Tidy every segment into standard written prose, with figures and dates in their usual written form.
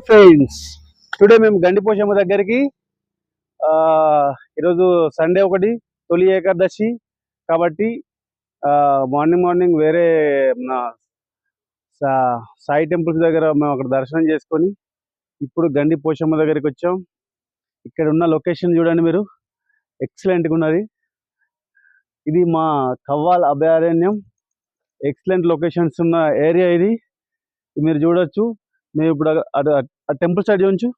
Friends, today మేము గండిపోచమ్మ దగ్గరికి ఈరోజు సండే ఒకటి తొలి ఏకాదశి కాబట్టి మార్నింగ్ మార్నింగ్ వేరే మన సాయి టెంపుల్స్ దగ్గర మేము అక్కడ దర్శనం చేసుకొని ఇప్పుడు గండిపోచమ్మ దగ్గరికి వచ్చాం. ఇక్కడ ఉన్న లొకేషన్ చూడండి మీరు, ఎక్సలెంట్గా ఉన్నది. ఇది మా కవ్వాల్ అభయారణ్యం. ఎక్సలెంట్ లొకేషన్స్ ఉన్న ఏరియా ఇది, మీరు చూడొచ్చు. మేము ఇప్పుడు ఆ టెంపుల్ సైడ్ చూంచు,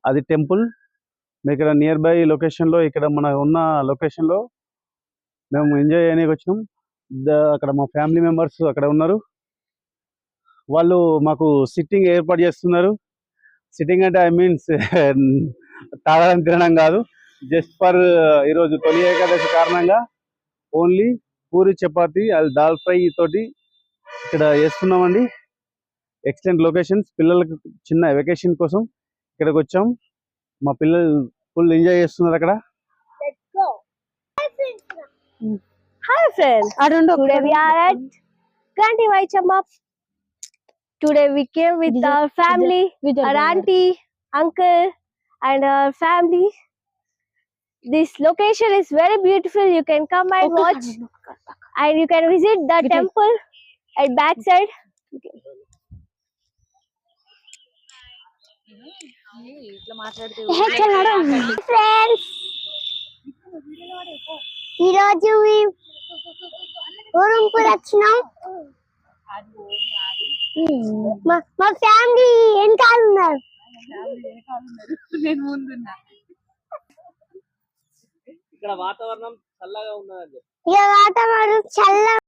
అది టెంపుల్. మేము ఇక్కడ నియర్ బై లొకేషన్లో, ఇక్కడ మన ఉన్న లొకేషన్లో మేము ఎంజాయ్ చేయడానికి వచ్చినాం. అక్కడ మా ఫ్యామిలీ మెంబర్స్ అక్కడ ఉన్నారు. వాళ్ళు మాకు సిట్టింగ్ ఏర్పాటు చేస్తున్నారు. సిట్టింగ్ అంటే ఐ మీన్స్ తాగడం తినడం కాదు, జస్ట్ ఫర్ ఈరోజు తొలి ఏకాదశి కారణంగా ఓన్లీ పూరి చపాతి అది దాల్ ఫ్రై తోటి ఇక్కడ చేస్తున్నామండి. Excellent locations. పిల్లలకు చిన్న వెకేషన్ కోసం ఇక్కడికి వచ్చాం. మా పిల్లలు ఫుల్ ఎంజాయ్ చేస్తున్నారు అక్కడ. Hi friends, today we are at Gandhipochamma. Today we came with our family, with our auntie, uncle and our family. This location is very beautiful. You can come and watch and you can visit the temple at backside. Friends, ఈరోజు ఊరుంపూర్ వచ్చినాం. మా family వెనకాల ఉన్నారు, నేను ముందున్నా. ఇక్కడ వాతావరణం చల్లగా ఉన్నది. ఇక వాతావరణం చల్ల